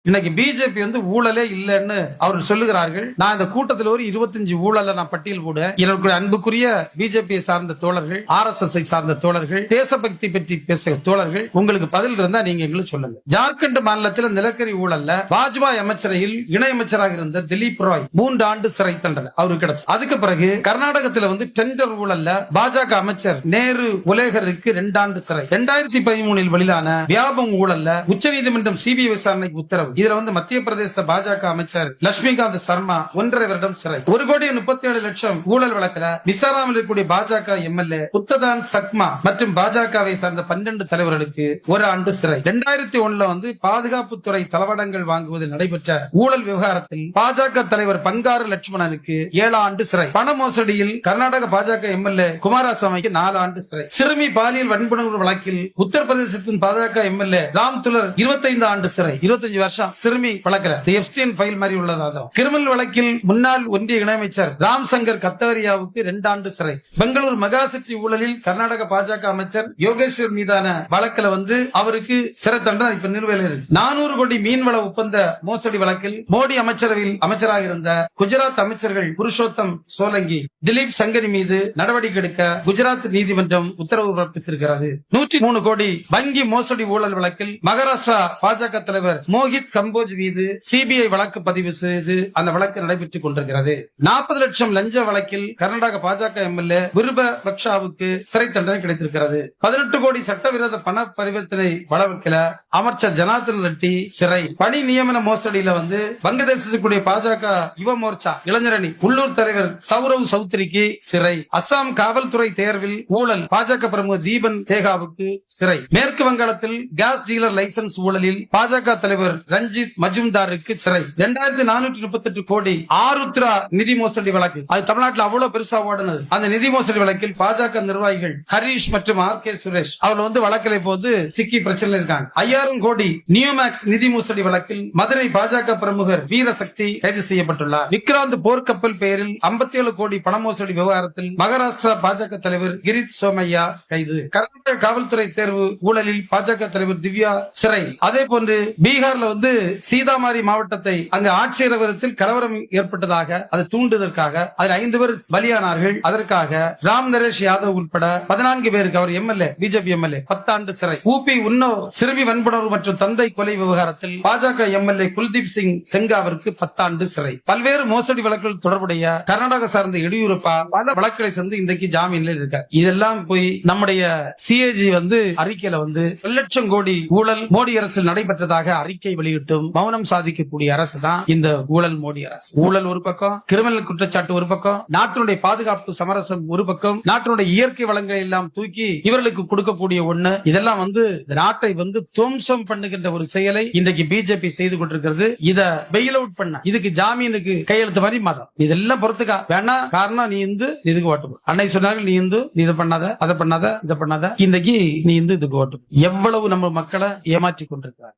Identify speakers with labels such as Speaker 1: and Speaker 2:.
Speaker 1: இன்னைக்கு பிஜேபி ஊழலே இல்லைன்னு அவர்கள் சொல்லுகிறார்கள். நான் இந்த கூட்டத்தில் ஒரு 25 ஊழலை நான் பட்டியல் போட என்னுடைய அன்புக்குரிய பிஜேபியை சார்ந்த தோழர்கள், RSS சார்ந்த தோழர்கள், தேசபக்தி பற்றி பேசுகிற தோழர்கள், உங்களுக்கு பதில் இருந்தா நீங்க எங்களுக்கு சொல்லுங்க. ஜார்க்கண்ட் மாநிலத்தில் நிலக்கரி ஊழல்ல வாஜ்பாய் அமைச்சரையில் இணையமைச்சராக இருந்த திலீப் ராய் 3 ஆண்டு சிறை தண்டனை அவருக்கு கிடைச்சு. அதுக்கு பிறகு கர்நாடகத்தில் டெண்டர் ஊழல்ல பாஜக அமைச்சர் நேரு உலேகருக்கு 2 ஆண்டு சிறை. 2013 வெளியான வியாபம் ஊழல்ல உச்சநீதிமன்றம் CBI விசாரணைக்கு உத்தரவு. இதுல மத்திய பிரதேச பாஜக அமைச்சர் லட்சுமிகாந்த் சர்மா 1.5 வருடம் சிறை. 1,37,00,000 ஊழல் வழக்கில் விசாராமல் இருக்கக்கூடிய பாஜக MLA உத்ததான் சக்மா மற்றும் பாஜகவை சார்ந்த 12 தலைவர்களுக்கு 1 ஆண்டு சிறை. 2001 பாதுகாப்புத்துறை தளவாடங்கள் வாங்குவதில் நடைபெற்ற ஊழல் விவகாரத்தில் பாஜக தலைவர் பங்காரு லட்சுமணனுக்கு 7 ஆண்டு சிறை. பண மோசடியில் கர்நாடக பாஜக MLA குமாரசாமிக்கு 4 ஆண்டு சிறை. சிறுமி பாலியல் வன்புணர்வு வழக்கில் உத்தரப்பிரதேசத்தின் பாஜக MLA ராம் துலர் 25 ஆண்டு சிறை. 25 வருஷம் சிறுமி வழக்கில் எஃப்ஸ்டீன் ஃபைல் மாதிரி உள்ளது. கிரிமினல் வழக்கில் முன்னாள் ஒன்றிய இணையமைச்சர் ராம் சங்கர் கத்தவரியாவுக்கு 2 ஆண்டு சிறை. பெங்களூர் மெகா சிட்டி ஊழலில் கர்நாடக பாஜக அமைச்சர் யோகேஸ்வர் மீதான வழக்கில் அவருக்கு சிறை தண்டனை இப்ப நிலுவையில் இருக்கு. 400 கோடி மீன்வள ஒப்பந்த மோசடி வழக்கில் மோடி அமைச்சரவையில் அமைச்சராக இருந்த குஜராத் அமைச்சர்கள் புருஷோத்தம் சோலங்கி, திலீப் சங்கரி மீது நடவடிக்கை எடுக்க குஜராத் நீதிமன்றம் உத்தரவு பிறப்பித்திருக்கிறது. 103 கோடி வங்கி மோசடி ஊழல் வழக்கில் மகாராஷ்டிரா பாஜக தலைவர் மோஹித் கம்போஜ் மீது CBI வழக்கு பதிவு செய்து அந்த வழக்கு நடைபெற்றுக் கொண்டிருக்கிறது. 40 லட்சம் லஞ்ச வழக்கில் கர்நாடக பாஜக MLA விருப பக்ஷாவுக்கு சிறை தண்டனை கிடைத்திருக்கிறது. 18 கோடி சட்டவிரோத பண பரிவர்த்தனை வழக்கில் அமைச்சர் ஜனார்தன் ரெட்டி சிறை. பணி நியமன மோசடியில வங்கதேசத்துக்குரிய பாஜக யுவ மோர்ச்சா இளைஞரணி உள்ளூர் தலைவர் சௌரவ் சௌத்ரிக்கு சிறை. அஸ்ஸாம் காவல்துறை தேர்வில் ஊழல் பாஜக பிரமுகர் தீபன் தேகாவுக்கு சிறை. மேற்கு வங்காளத்தில் கேஸ் டீலர் லைசன்ஸ் ஊழலில் பாஜக தலைவர் ரஞ்சித் மஜும்தாருக்கு சிறை. 2438 கோடி ஆருத்ரா நிதி மோசடி வழக்கு, அது தமிழ்நாட்டில் அவ்வளவு பெருசா ஓடுனது. அந்த நிதி மோசடி வழக்கில் பாஜக நிர்வாகிகள் ஹரீஷ் மற்றும் RK சுரேஷ் அவர்கள் வழக்கில் போது சிக்கி பிரச்சனை இருக்காங்க. 5000 கோடி நியோமேக்ஸ் நிதி மோசடி வழக்கில் மதுரை பாஜக பிரமுகர் வீரசக்தி கைது செய்யப்பட்டுள்ளார். விக்ராந்த் போர்க்கப்பல் பெயரில் 57 கோடி பண மோசடி விவகாரத்தில் மகாராஷ்டிரா பாஜக தலைவர் கிரித் சோமையா கைது. கர்நாடக காவல்துறை தேர்வு ஊழலில் பாஜக தலைவர் திவ்யா சிறை. அதே போன்று பீகார்ல சீதாமாரி மாவட்டத்தை அங்கு ஆட்சியரகத்தில் கலவரம் ஏற்பட்டதாக அதை தூண்டுவதற்காக அதில் 5 பேர் பலியானார்கள். அதற்காக ராம் நரேஷ் யாதவ் உட்பட 14 பேருக்கு அவர் MLA பிஜேபி MLA 10 ஆண்டு சிறை. ஊபி உன்னவ் சிறுமி வன்புணர்வு மற்றும் தந்தை கொலை விவகாரத்தில் பாஜக MLA குல்தீப் சிங் செங்காவிற்கு 10 ஆண்டு சிறை. பல்வேறு மோசடி வழக்குகள் தொடர்புடைய கர்நாடக சார்ந்த எடியூரப்பா பல வழக்குகளை சேர்ந்து இன்றைக்கு ஜாமீன்ல இருக்கார். இதெல்லாம் போய் நம்முடைய CAG அறிக்கையில 1 லட்சம் கோடி ஊழல் மோடி அரசில் நடைபெற்றதாக அறிக்கை வெளியிட்டும் மௌனம் சாதிக்கக்கூடிய அரசு தான் இந்த ஊழல் மோடி அரசு. ஊழல் ஒரு பக்கம், கிரிமினல் குற்றச்சாட்டு ஒரு பக்கம், நாட்டினுடைய பாதுகாப்பு சமரசம் ஒரு பக்கம், நாட்டினுடைய இயற்கை வளங்களை எல்லாம் தூக்கி இவர்களுக்கு கொடுக்கக்கூடிய ஒண்ணு. இதெல்லாம் நாட்டை துவம்சம் பண்ணுகின்ற ஒரு செயலை இன்றைக்கு பிஜேபி செய்து கொண்டிருக்கிறது. இத பெயில் அவுட் பண்ண, இதுக்கு ஜாமீனுக்கு கையெழுத்து மாதிரி மதம் இதெல்லாம் பொறுத்துக்கா வேணா. காரணம் நீ இதுக்கு ஓட்டு போடு. அன்னை சொன்னார்கள் நீ இதை பண்ணாத, அதை பண்ணாத, இதை பண்ணாத. இன்றைக்கு நீ இதுக்கு ஓட்டு. எவ்வளவு நம்ம மக்களை ஏமாற்றி கொண்டிருக்கிறார்.